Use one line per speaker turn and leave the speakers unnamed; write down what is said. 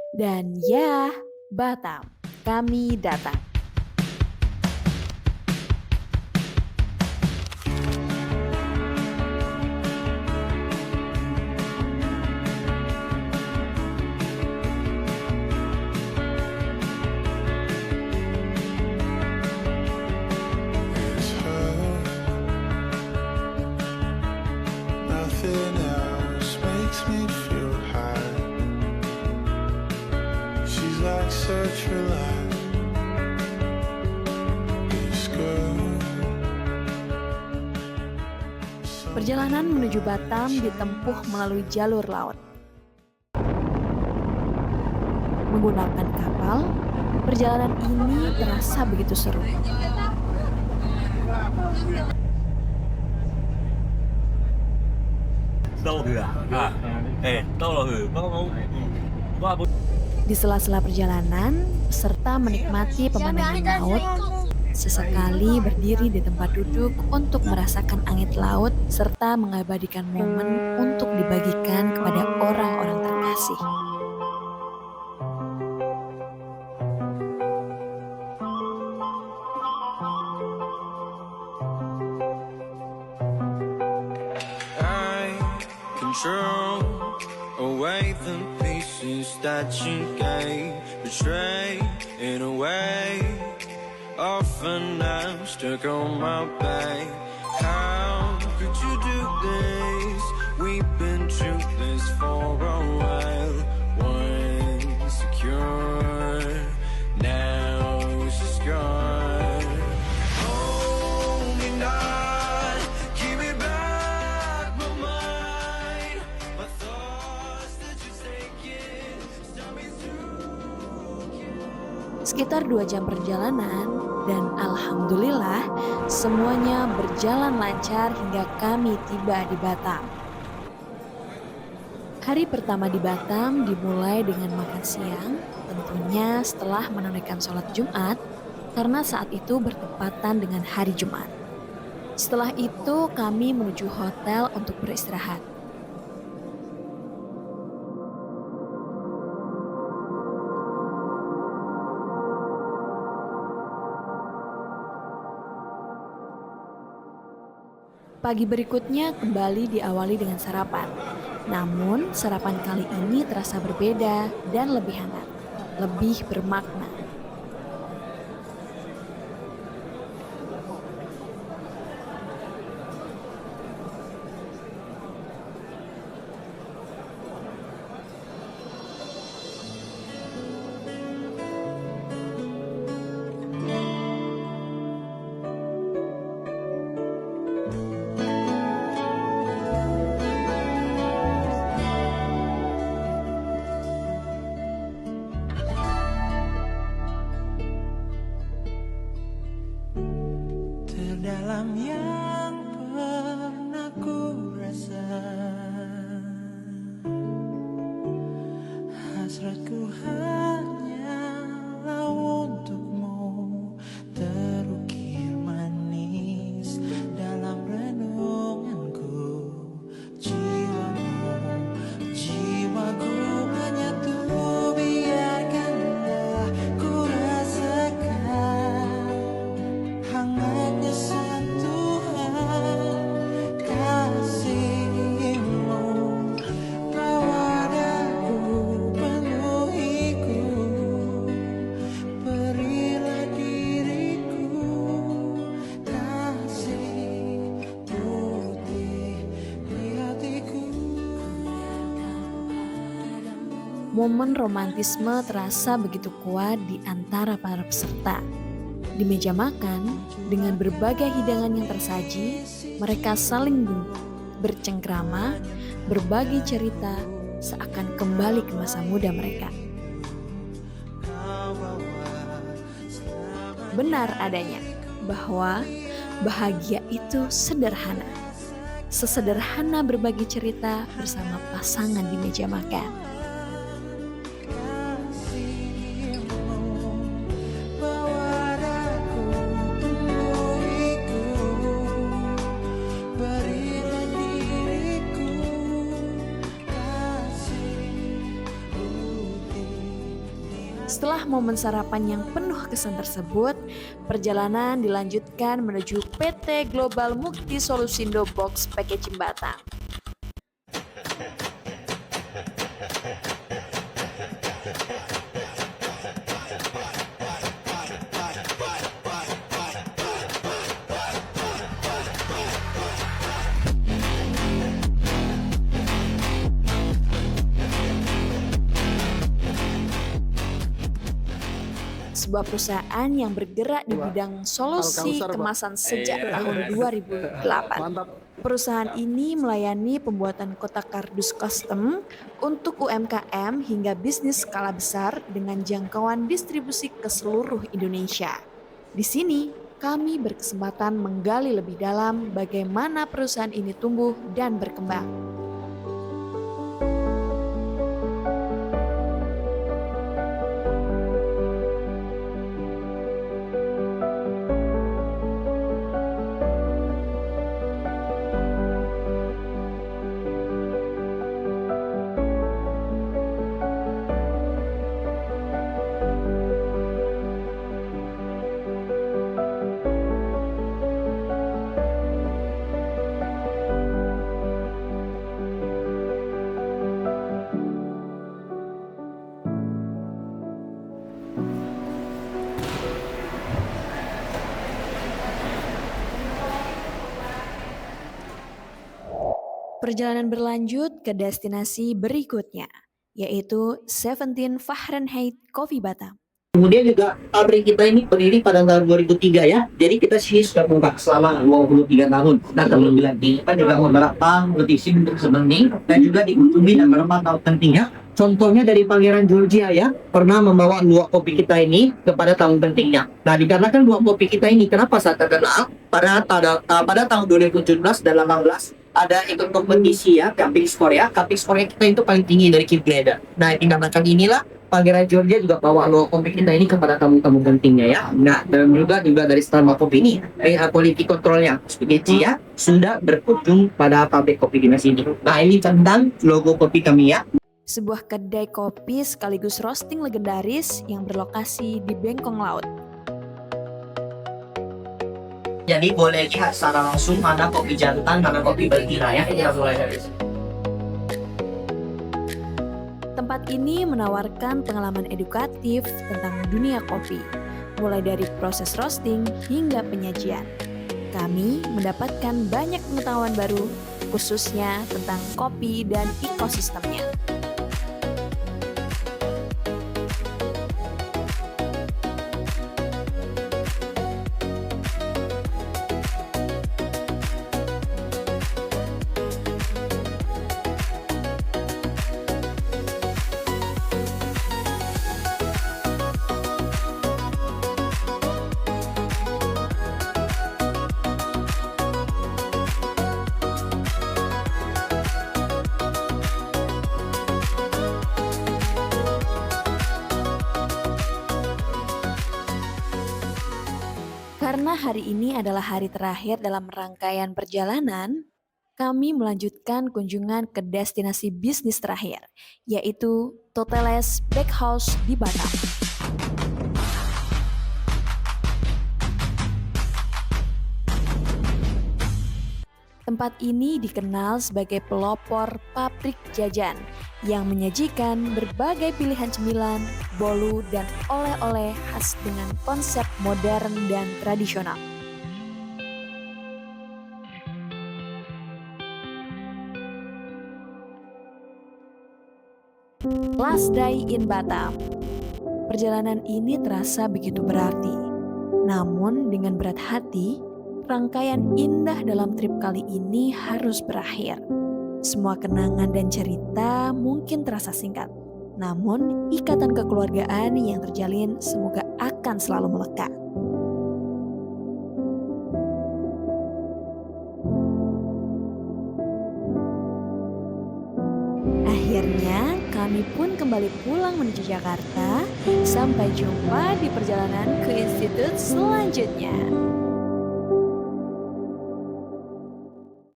Dan ya, Batam, kami datang.
It's her. Nothing else makes me feel high. She's like such a light. This girl.
Perjalanan menuju Batam ditempuh melalui jalur laut. Menggunakan kapal, perjalanan ini terasa begitu seru. Di sela-sela perjalanan, peserta menikmati pemandangan laut, sesekali berdiri di tempat duduk untuk merasakan angin laut serta mengabadikan momen untuk dibagikan kepada orang-orang terkasih.
I control away the pieces that you gave, betray in a way. Often I'm stuck on my back. How could you do this? We've been through this for a while. Once secure, now it's just gone. Hold me not, give me back my mind. My thoughts that you're taking, stop me through.
Sekitar 2 jam perjalanan dan alhamdulillah semuanya berjalan lancar hingga kami tiba di Batam. Hari pertama di Batam dimulai dengan makan siang, tentunya setelah menunaikan sholat Jumat karena saat itu bertepatan dengan hari Jumat. Setelah itu kami menuju hotel untuk beristirahat. Pagi berikutnya kembali diawali dengan sarapan. Namun, sarapan kali ini terasa berbeda dan lebih hangat, lebih bermakna.
Terdalam yang pernah ku rasa, hasratku hanyalah untukmu, terukir manis dalam renunganku. Jiwaku hanya tuh biarkanlah ku rasakan hangatnya sentuhan kasihmu. Bawa daku, penuhiku, berilah diriku kasih putih di hatiku.
Momen romantisme terasa begitu kuat di antara para peserta. Di meja makan, dengan berbagai hidangan yang tersaji, mereka saling bercengkrama, berbagi cerita, seakan kembali ke masa muda mereka. Benar adanya bahwa bahagia itu sederhana. Sesederhana berbagi cerita bersama pasangan di meja makan. Setelah momen sarapan yang penuh kesan tersebut, perjalanan dilanjutkan menuju PT Global Mukti Solusindo Box Packaging Batam. Sebuah perusahaan yang bergerak di bidang solusi kemasan sejak tahun 2008. Perusahaan ini melayani pembuatan kotak kardus custom untuk UMKM hingga bisnis skala besar dengan jangkauan distribusi ke seluruh Indonesia. Di sini, kami berkesempatan menggali lebih dalam bagaimana perusahaan ini tumbuh dan berkembang. Perjalanan berlanjut ke destinasi berikutnya, yaitu 17 Fahrenheit Coffee Batam.
Kemudian juga pabrik kita ini berdiri pada tahun 2003 ya. Jadi kita sih sudah buka selama 23 tahun. Nah terlebih lagi kita juga beberapa kompetisi untuk sebening dan juga dikunjungi dan beberapa tahun pentingnya. Contohnya dari Pangeran Georgia ya, pernah membawa dua kopi kita ini kepada tahun pentingnya. Nah dikarenakan dua kopi kita ini kenapa sangat terkenal? Pada tahun 2017 dan 2018 ada ikut kompetisi ya, cupping score ya. Cupping score kita itu paling tinggi dari Keith Glader. Nah dikarenakan inilah Pangeran Georgia juga bawa logo kopi kita ini kepada tamu-tamu pentingnya ya. Nah dan juga dari Starbucks kopi ini, quality controlnya SPG ya sudah berkunjung pada pabrik kopi dinas ini. Nah ini tentang logo kopi kami ya.
Sebuah kedai kopi sekaligus roasting legendaris yang berlokasi di Bengkong Laut.
Jadi boleh lihat secara langsung mana kopi jantan, mana kopi betina ya. Ini mulai dari sini.
Tempat ini menawarkan pengalaman edukatif tentang dunia kopi, mulai dari proses roasting hingga penyajian. Kami mendapatkan banyak pengetahuan baru, khususnya tentang kopi dan ekosistemnya. Karena hari ini adalah hari terakhir dalam rangkaian perjalanan, kami melanjutkan kunjungan ke destinasi bisnis terakhir, yaitu Toteles Bakehouse di Batam. Tempat ini dikenal sebagai pelopor pabrik jajan yang menyajikan berbagai pilihan cemilan, bolu, dan oleh-oleh khas dengan konsep modern dan tradisional. Last Day in Batam. Perjalanan ini terasa begitu berarti. Namun dengan berat hati, rangkaian indah dalam trip kali ini harus berakhir. Semua kenangan dan cerita mungkin terasa singkat, namun ikatan kekeluargaan yang terjalin semoga akan selalu melekat. Akhirnya kami pun kembali pulang menuju Jakarta. Sampai jumpa di perjalanan ke institut selanjutnya.